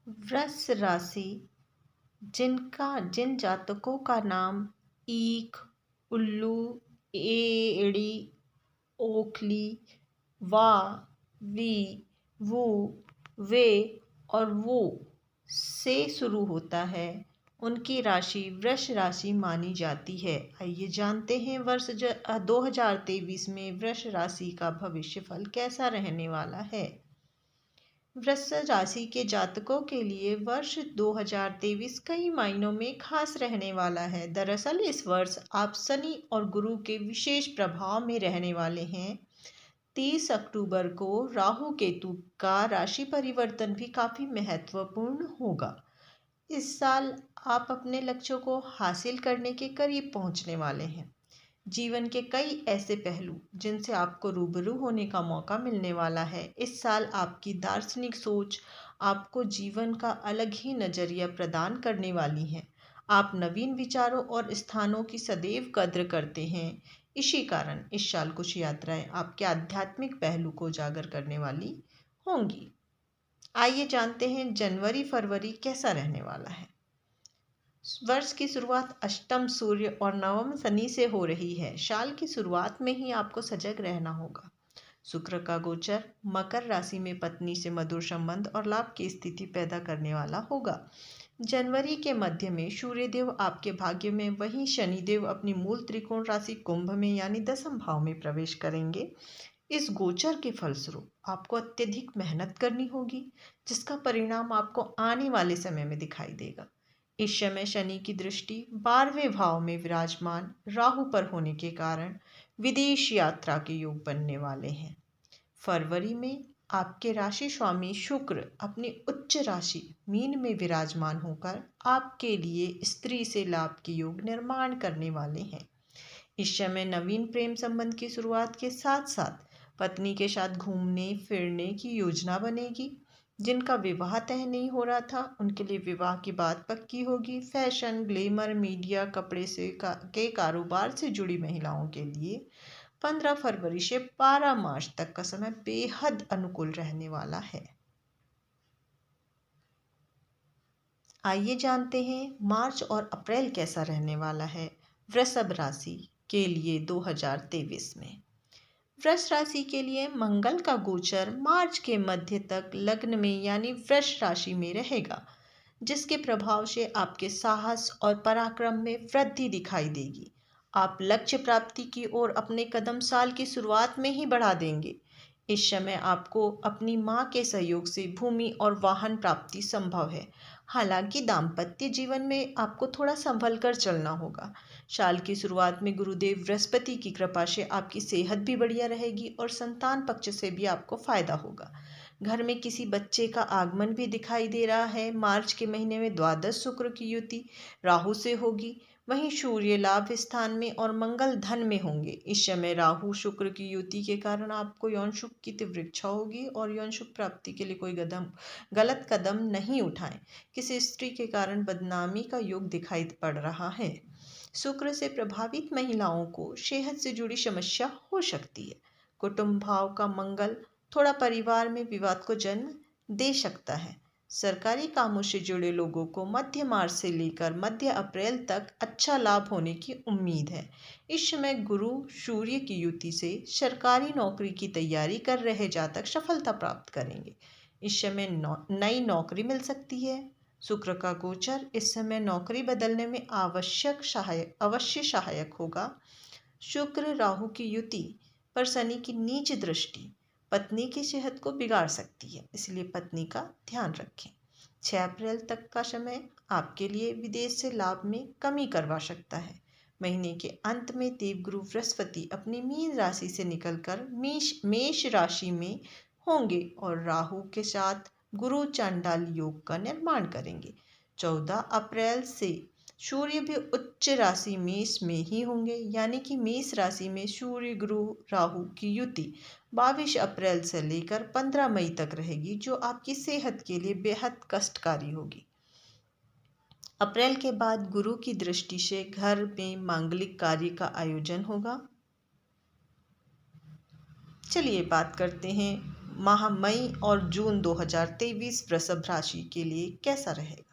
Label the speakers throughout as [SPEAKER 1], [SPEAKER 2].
[SPEAKER 1] वृष राशि जिन जातकों का नाम ईख, उल्लू, एड़ी, ओखली, वा, वी, वू, वे और वो से शुरू होता है, उनकी राशि वृष राशि मानी जाती है। आइए जानते हैं वर्ष 2023 में वृष राशि का भविष्य फल कैसा रहने वाला है। वृष राशि के जातकों के लिए वर्ष 2023 कई मायनों में खास रहने वाला है। दरअसल इस वर्ष आप शनि और गुरु के विशेष प्रभाव में रहने वाले हैं। 30 अक्टूबर को राहु केतु का राशि परिवर्तन भी काफ़ी महत्वपूर्ण होगा। इस साल आप अपने लक्ष्यों को हासिल करने के करीब पहुंचने वाले हैं। जीवन के कई ऐसे पहलू जिनसे आपको रूबरू होने का मौका मिलने वाला है। इस साल आपकी दार्शनिक सोच आपको जीवन का अलग ही नज़रिया प्रदान करने वाली है। आप नवीन विचारों और स्थानों की सदैव कद्र करते हैं। इसी कारण इस साल कुछ यात्राएं आपके आध्यात्मिक पहलू को उजागर करने वाली होंगी। आइए जानते हैं जनवरी फरवरी कैसा रहने वाला है। वर्ष की शुरुआत अष्टम सूर्य और नवम शनि से हो रही है। साल की शुरुआत में ही आपको सजग रहना होगा। शुक्र का गोचर मकर राशि में पत्नी से मधुर संबंध और लाभ की स्थिति पैदा करने वाला होगा। जनवरी के मध्य में सूर्यदेव आपके भाग्य में, वहीं शनिदेव अपनी मूल त्रिकोण राशि कुंभ में यानी दसम भाव में प्रवेश करेंगे। इस गोचर के फलस्वरूप आपको अत्यधिक मेहनत करनी होगी, जिसका परिणाम आपको आने वाले समय में दिखाई देगा। इस समय शनि की दृष्टि 12वें भाव में विराजमान राहु पर होने के कारण विदेश यात्रा के योग बनने वाले हैं। फरवरी में आपके राशि स्वामी शुक्र अपनी उच्च राशि मीन में विराजमान होकर आपके लिए स्त्री से लाभ के योग निर्माण करने वाले हैं। इस समय नवीन प्रेम संबंध की शुरुआत के साथ साथ पत्नी के साथ घूमने फिरने की योजना बनेगी। जिनका विवाह तय नहीं हो रहा था, उनके लिए विवाह की बात पक्की होगी। फैशन, ग्लैमर, मीडिया, कपड़े के कारोबार से जुड़ी महिलाओं के लिए 15 फरवरी से 12 मार्च तक का समय बेहद अनुकूल रहने वाला है। आइए जानते हैं मार्च और अप्रैल कैसा रहने वाला है वृषभ राशि के लिए 2023 में। वृष राशि के लिए मंगल का गोचर मार्च के मध्य तक लग्न में यानी वृष राशि में रहेगा, जिसके प्रभाव से आपके साहस और पराक्रम में वृद्धि दिखाई देगी। आप लक्ष्य प्राप्ति की ओर अपने कदम साल की शुरुआत में ही बढ़ा देंगे। इस समय आपको अपनी मां के सहयोग से भूमि और वाहन प्राप्ति संभव है। हालांकि दाम्पत्य जीवन में आपको थोड़ा संभल कर चलना होगा। साल की शुरुआत में गुरुदेव बृहस्पति की कृपा से आपकी सेहत भी बढ़िया रहेगी और संतान पक्ष से भी आपको फायदा होगा। घर में किसी बच्चे का आगमन भी दिखाई दे रहा है। मार्च के महीने में द्वादश शुक्र की युति राहु से होगी, वहीं सूर्य लाभ स्थान में और मंगल धन में होंगे। इस समय राहु शुक्र की युति के कारण आपको यौन सुख की तीव्र इच्छा होगी और यौन सुख प्राप्ति के लिए कोई गलत कदम नहीं उठाएं। किसी स्त्री के कारण बदनामी का योग दिखाई पड़ रहा है। शुक्र से प्रभावित महिलाओं को सेहत से जुड़ी समस्या हो सकती है। कुटुंब भाव का मंगल थोड़ा परिवार में विवाद को जन्म दे सकता है। सरकारी कामों से जुड़े लोगों को मध्य मार्च से लेकर मध्य अप्रैल तक अच्छा लाभ होने की उम्मीद है। इस समय गुरु सूर्य की युति से सरकारी नौकरी की तैयारी कर रहे जातक सफलता प्राप्त करेंगे। इस समय नई नौकरी मिल सकती है। शुक्र का गोचर इस समय नौकरी बदलने में अवश्य सहायक होगा। शुक्र राहु की युति पर शनि की नीच दृष्टि पत्नी की सेहत को बिगाड़ सकती है, इसलिए पत्नी का ध्यान रखें। 6 अप्रैल तक का समय आपके लिए विदेश से लाभ में कमी करवा सकता है। महीने के अंत में देवगुरु बृहस्पति अपनी मीन राशि से निकलकर मेष राशि में होंगे और राहु के साथ गुरु चांडाल योग का निर्माण करेंगे। 14 अप्रैल से सूर्य भी उच्च राशि मेष में ही होंगे, यानी कि मेष राशि में सूर्य गुरु राहु की युति 22 अप्रैल से लेकर 15 मई तक रहेगी, जो आपकी सेहत के लिए बेहद कष्टकारी होगी। अप्रैल के बाद गुरु की दृष्टि से घर में मांगलिक कार्य का आयोजन होगा। चलिए बात करते हैं माह मई और जून 2023 वृषभ राशि के लिए कैसा रहेगा।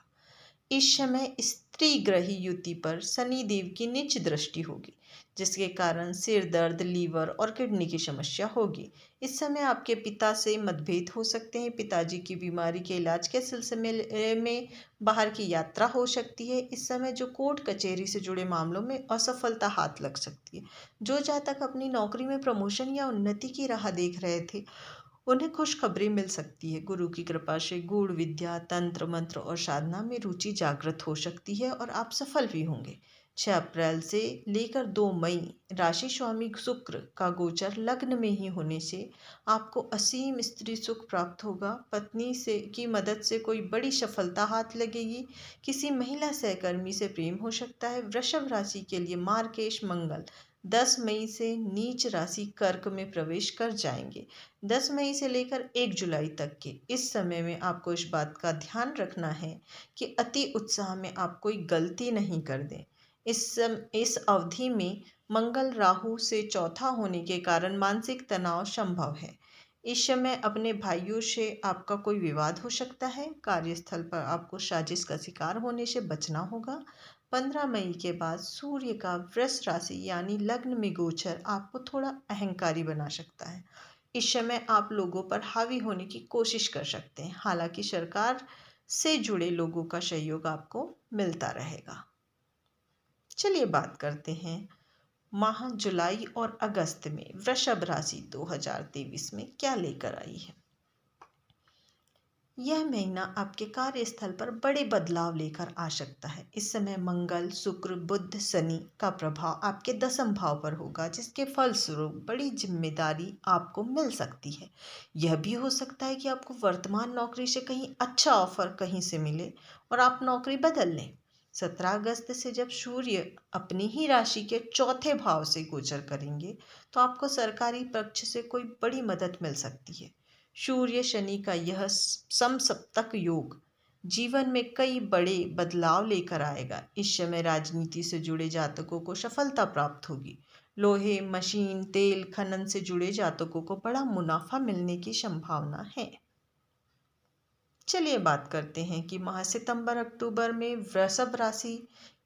[SPEAKER 1] इस समय स्त्री ग्रही युति पर शनि देव की नीच दृष्टि होगी, जिसके कारण सिर दर्द, लीवर और किडनी की समस्या होगी। इस समय आपके पिता से मतभेद हो सकते हैं। पिताजी की बीमारी के इलाज के सिलसिले में बाहर की यात्रा हो सकती है। इस समय जो कोर्ट कचहरी से जुड़े मामलों में असफलता हाथ लग सकती है। जो जातक अपनी नौकरी में प्रमोशन या उन्नति की राह देख रहे थे, उन्हें खुशखबरी मिल सकती है। गुरु की कृपा से गूढ़ विद्या, तंत्र मंत्र और साधना में रुचि जागृत हो सकती है और आप सफल भी होंगे। 6 अप्रैल से लेकर 2 मई राशि स्वामी शुक्र का गोचर लग्न में ही होने से आपको असीम स्त्री सुख प्राप्त होगा। पत्नी से की मदद से कोई बड़ी सफलता हाथ लगेगी। किसी महिला सहकर्मी से प्रेम हो सकता है। वृषभ राशि के लिए मार्गशीर्ष मंगल 10 मई से नीच राशि कर्क में प्रवेश कर जाएंगे। 10 मई से लेकर 1 जुलाई तक के इस समय में आपको इस बात का ध्यान रखना है कि अति उत्साह में आप कोई गलती नहीं कर दें। इस अवधि में मंगल राहु से चौथा होने के कारण मानसिक तनाव संभव है। इस समय अपने भाइयों से आपका कोई विवाद हो सकता है। कार्यस्थल पर आपको साजिश का शिकार होने से बचना होगा। 15 मई के बाद सूर्य का वृष राशि यानी लग्न में गोचर आपको थोड़ा अहंकारी बना सकता है। इस समय आप लोगों पर हावी होने की कोशिश कर सकते हैं। हालांकि सरकार से जुड़े लोगों का सहयोग आपको मिलता रहेगा। चलिए बात करते हैं माह जुलाई और अगस्त में वृषभ राशि 2023 में क्या लेकर आई है। यह महीना आपके कार्यस्थल पर बड़े बदलाव लेकर आ सकता है। इस समय मंगल, शुक्र, बुध, शनि का प्रभाव आपके 10th भाव पर होगा, जिसके फलस्वरूप बड़ी जिम्मेदारी आपको मिल सकती है। यह भी हो सकता है कि आपको वर्तमान नौकरी से कहीं अच्छा ऑफर कहीं से मिले और आप नौकरी बदल लें। 17 अगस्त से जब सूर्य अपनी ही राशि के 4th भाव से गोचर करेंगे, तो आपको सरकारी पक्ष से कोई बड़ी मदद मिल सकती है। सूर्य शनि का यह समसप्तक योग जीवन में कई बड़े बदलाव लेकर आएगा। इस समय राजनीति से जुड़े जातकों को सफलता प्राप्त होगी। लोहे, मशीन, तेल, खनन से जुड़े जातकों को बड़ा मुनाफा मिलने की संभावना है। चलिए बात करते हैं कि माह सितंबर अक्टूबर में वृषभ राशि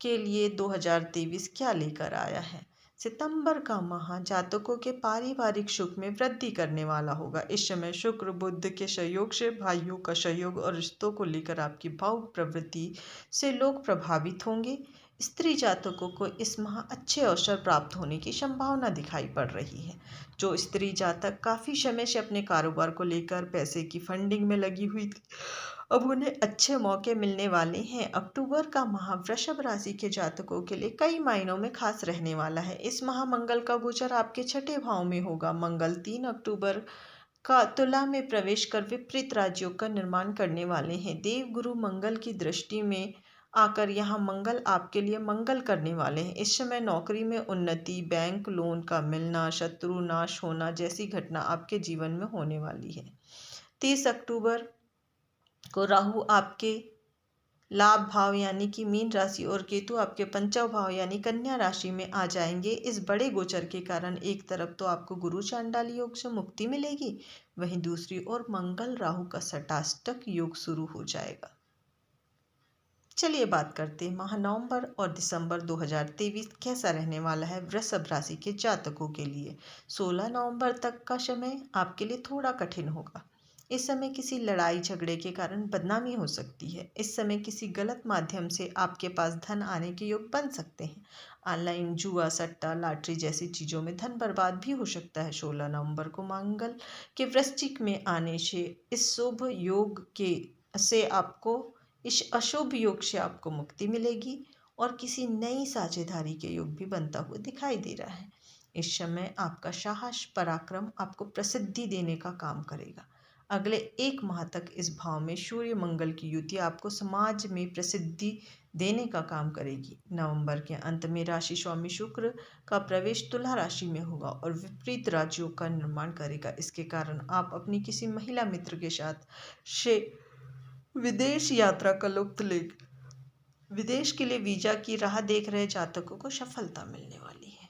[SPEAKER 1] के लिए 2023 क्या लेकर आया है। सितंबर का माह जातकों के पारिवारिक सुख में वृद्धि करने वाला होगा। इस समय शुक्र बुध के सहयोग से भाइयों का सहयोग और रिश्तों को लेकर आपकी भावुक प्रवृत्ति से लोग प्रभावित होंगे। स्त्री जातकों को इस माह अच्छे अवसर प्राप्त होने की संभावना दिखाई पड़ रही है। जो स्त्री जातक काफ़ी समय से अपने कारोबार को लेकर पैसे की फंडिंग में लगी हुई थी, अब उन्हें अच्छे मौके मिलने वाले हैं। अक्टूबर का माह वृषभ राशि के जातकों के लिए कई मायनों में खास रहने वाला है। इस माह मंगल का गोचर आपके 6ठे भाव में होगा। मंगल 3 अक्टूबर का तुला में प्रवेश कर विपरीत राजयोग का निर्माण करने वाले हैं। देव गुरु मंगल की दृष्टि में आकर यहाँ मंगल आपके लिए मंगल करने वाले हैं। इस समय नौकरी में उन्नति, बैंक लोन का मिलना, शत्रु नाश होना जैसी घटना आपके जीवन में होने वाली है। 30 अक्टूबर को राहु आपके लाभ भाव यानी कि मीन राशि और केतु आपके पंचम भाव यानी कन्या राशि में आ जाएंगे। इस बड़े गोचर के कारण एक तरफ तो आपको गुरु चांडाल योग से मुक्ति मिलेगी, वहीं दूसरी ओर मंगल राहु का सटाष्टक योग शुरू हो जाएगा। चलिए बात करते हैं माह नवंबर और दिसंबर 2023 कैसा रहने वाला है वृषभ राशि के जातकों के लिए। 16 नवंबर तक का समय आपके लिए थोड़ा कठिन होगा। इस समय किसी लड़ाई झगड़े के कारण बदनामी हो सकती है। इस समय किसी गलत माध्यम से आपके पास धन आने के योग बन सकते हैं। ऑनलाइन जुआ, सट्टा, लॉटरी जैसी चीज़ों में धन बर्बाद भी हो सकता है। 16 नवंबर को मंगल के वृश्चिक में आने से इस शुभ योग के से आपको इस अशुभ योग से आपको मुक्ति मिलेगी और किसी नई साझेदारी के योग भी बनता हुआ दिखाई दे रहा है। इस समय आपका साहस, पराक्रम आपको प्रसिद्धि देने का काम करेगा। अगले 1 माह तक इस भाव में सूर्य मंगल की युति आपको समाज में प्रसिद्धि देने का काम करेगी। नवंबर के अंत में राशि स्वामी शुक्र का प्रवेश तुला राशि में होगा और विपरीत राजयोग का निर्माण करेगा। इसके कारण आप अपनी किसी महिला मित्र के साथ से विदेश यात्रा का लुत्फ लेंगे। विदेश के लिए वीजा की राह देख रहे जातकों को सफलता मिलने वाली है।